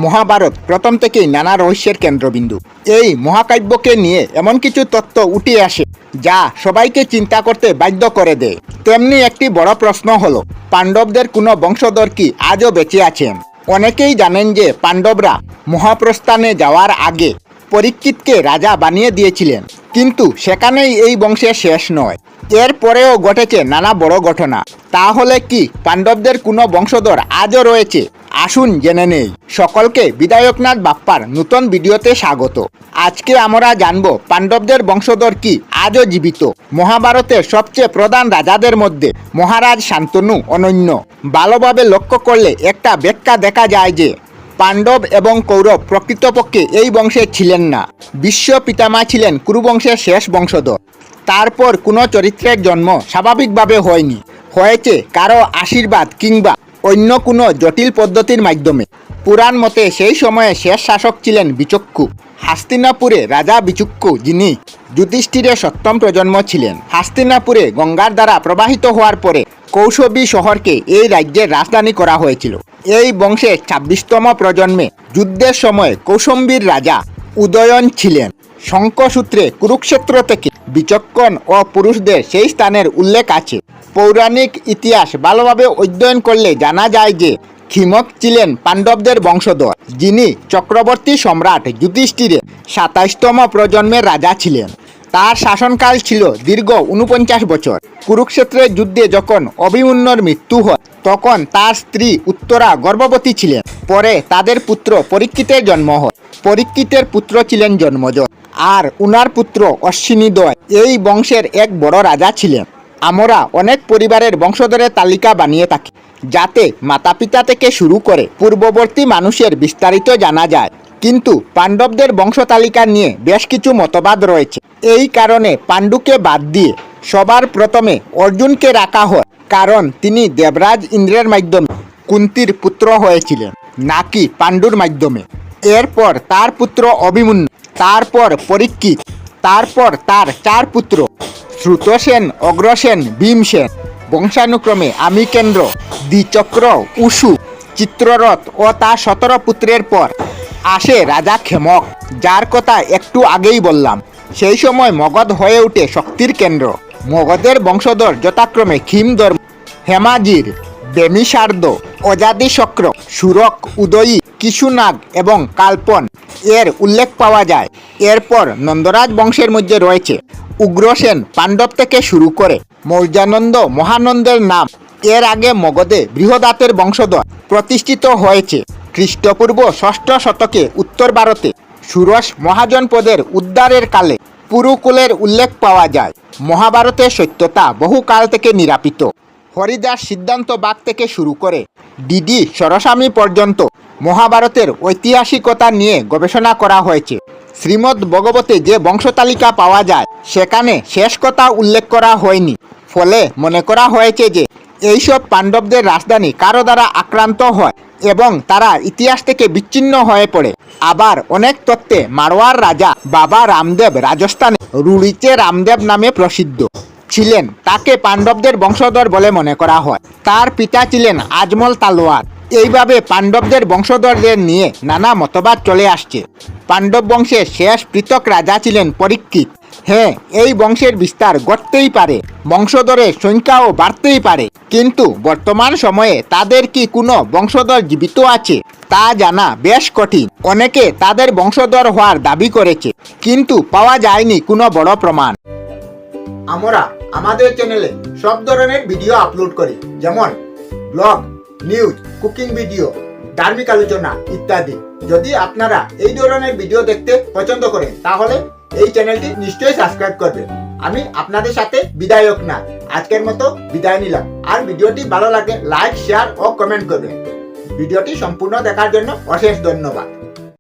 মহাভারত প্রথম থেকেই নানা রহস্যের কেন্দ্রবিন্দু। এই মহাকাব্যকে নিয়ে এমন কিছু তথ্য উঠে আসে যা সবাইকে চিন্তা করতে বাধ্য করে দেয়। তেমনি একটি বড় প্রশ্ন হলো, পাণ্ডবদের কোনো বংশধর কি আজও বেঁচে আছেন? অনেকেই জানেন যে পাণ্ডবরা মহাপ্রস্থানে যাওয়ার আগে পরীক্ষিতকে রাজা বানিয়ে দিয়েছিলেন, কিন্তু সেখানেই এই বংশের শেষ নয়। এরপরেও ঘটেছে নানা বড় ঘটনা। তাহলে কি পাণ্ডবদের কোনো বংশধর আজও রয়েছে? আসুন জেনে নেই। সকলকে বিধায়কনাথ বাপ্পার নতুন ভিডিওতে স্বাগত। আজকে আমরা জানব পাণ্ডবদের বংশধর কি আজও জীবিত। মহাভারতের সবচেয়ে প্রধান রাজাদের মধ্যে মহারাজ শান্তনু অনন্য। ভালোভাবে লক্ষ্য করলে একটা ব্যাখ্যা দেখা যায় যে পাণ্ডব এবং কৌরব প্রকৃতপক্ষে এই বংশে ছিলেন না। বিশ্ব পিতামা ছিলেন কুরুবংশের শেষ বংশধর। তারপর কোনো চরিত্রের জন্ম স্বাভাবিকভাবে হয়নি, হয়েছে কারো আশীর্বাদ কিংবা অন্য কোনো জটিল পদ্ধতির মাধ্যমে। পুরাণ মতে সেই সময়ে শেষ শাসক ছিলেন বিচক্ষু। হাস্তিনাপুরে রাজা বিচক্ষু, যিনি যুধিষ্ঠিরের সপ্তম প্রজন্ম ছিলেন। হাস্তিনাপুরে গঙ্গার দ্বারা প্রবাহিত হওয়ার পরে কৌশবী শহরকে এই রাজ্যের রাজধানী করা হয়েছিল। এই বংশের 26তম প্রজন্মে যুদ্ধের সময় কৌশম্বীর রাজা উদয়ন ছিলেন। শঙ্খসূত্রে কুরুক্ষেত্র থেকে বিচক্ষণ ও পুরুষদের সেই স্থানের উল্লেখ আছে। পৌরাণিক ইতিহাস ভালোভাবে অধ্যয়ন করলে জানা যায় যে ক্ষিমক ছিলেন পাণ্ডবদের বংশধর, যিনি চক্রবর্তী সম্রাট যুধিষ্ঠিরের 27তম প্রজন্মের রাজা ছিলেন। তার শাসনকাল ছিল দীর্ঘ 49 বছর। কুরুক্ষেত্রের যুদ্ধে যখন অভিমন্যুর মৃত্যু হয়, তখন তার স্ত্রী উত্তরা গর্ভবতী ছিলেন। পরে তাদের পুত্র পরীক্ষিতের জন্ম হয়। পরীক্ষিতের পুত্র ছিলেন জন্মজ, আর উনার পুত্র অশ্বিনীদ্বয় এই বংশের এক বড় রাজা ছিলেন। আমরা অনেক পরিবারের বংশধরের তালিকা বানিয়ে থাকি, যাতে মাতা পিতা থেকে শুরু করে পূর্ববর্তী মানুষের বিস্তারিত জানা যায়। কিন্তু পাণ্ডবদের বংশ তালিকা নিয়ে বেশ কিছু মতবাদ রয়েছে। এই কারণে পাণ্ডুকে বাদ দিয়ে সবার প্রথমে অর্জুনকে রাখা হয়, কারণ তিনি দেবরাজ ইন্দ্রের মাধ্যমে কুন্তির পুত্র হয়েছিলেন, নাকি পাণ্ডুর মাধ্যমে। এরপর তার পুত্র অভিমন্যু, তারপর পরীক্ষিত, তারপর তার 4 পুত্র শ্রুতসেন, অগ্রসেন, ভীমসেন। বংশানুক্রমে আমিকেন্দ্র, দ্বিচক্র, উষু, চিত্ররথ ও তার 17 পুত্রের পর আসে রাজা ক্ষেমক, যার কথা একটু আগেই বললাম। সেই সময় মগধ হয়ে ওঠে শক্তির কেন্দ্র। মগধের বংশধর যথাক্রমে ক্ষীমধর্ম, হেমাজির, বেমিসার্দ, অজাদিশক্র, সুরক, উদয়ী, কিশুনাগ এবং কাল্পন এর উল্লেখ পাওয়া যায়। এরপর নন্দরাজ বংশের মধ্যে রয়েছে উগ্রসেন। পাণ্ডব থেকে শুরু করে মৌর্যানন্দ, মহানন্দের নাম এর আগে মগধে বৃহদাতের বংশধর প্রতিষ্ঠিত হয়েছে। খ্রিস্টপূর্ব 6ষ্ঠ শতকে উত্তর ভারতে সুরস মহাজনপদের উদ্ধারের কালে পুরুকুলের উল্লেখ পাওয়া যায়। মহাভারতের সত্যতা বহুকাল থেকে নিরাপিত। হরিদাস সিদ্ধান্ত বাগ থেকে শুরু করে ডিডি সরস্বামী পর্যন্ত মহাভারতের ঐতিহাসিকতা নিয়ে গবেষণা করা হয়েছে। শ্রীমদ্ ভগবতে যে বংশতালিকা পাওয়া যায়, সেখানে শেষ কথা উল্লেখ করা হয়নি। ফলে মনে করা হয়েছে যে এইসব পাণ্ডবদের রাজধানী কারো দ্বারা আক্রান্ত হয় এবং তারা ইতিহাস থেকে বিচ্ছিন্ন হয়ে পড়ে। আবার অনেক তত্ত্বে মারওয়ার রাজা বাবা রামদেব রাজস্থানে রুড়িতে রামদেব নামে প্রসিদ্ধ ছিলেন। তাকে পাণ্ডবদের বংশধর বলে মনে করা হয়। তার পিতা ছিলেন আজমল তালোয়ার। এইভাবে পাণ্ডবদের বংশধরদের নিয়ে নানা মতবাদ চলে আসছে। পাণ্ডব বংশের শেষ পৃথক রাজা ছিলেন পরীক্ষিত। হ্যাঁ, এই বংশের বিস্তার ঘটতেই পারে, বংশধরের সংখ্যাও বাড়তেই পারে, কিন্তু বর্তমান সময়ে তাদের কি কোনো বংশধর জীবিত আছে তা জানা বেশ কঠিন। অনেকে তাদের বংশধর হওয়ার দাবি করেছে, কিন্তু পাওয়া যায়নি কোনো বড় প্রমাণ। আমরা আমাদের চ্যানেলে সব ধরনের ভিডিও আপলোড করি, যেমন ব্লগ, নিউজ, কুকিং ভিডিও, ধার্মিক আলোচনা ইত্যাদি। যদি আপনারা এই ধরনের ভিডিও দেখতে পছন্দ করেন, তাহলে এই চ্যানেলটি নিশ্চয়ই সাবস্ক্রাইব করবেন। আমি আপনাদের সাথে বিধায়কনাথ আজকের মতো বিদায় নিলাম। আর ভিডিওটি ভালো লাগে লাইক, শেয়ার ও কমেন্ট করবেন। ভিডিওটি সম্পূর্ণ দেখার জন্য অশেষ ধন্যবাদ।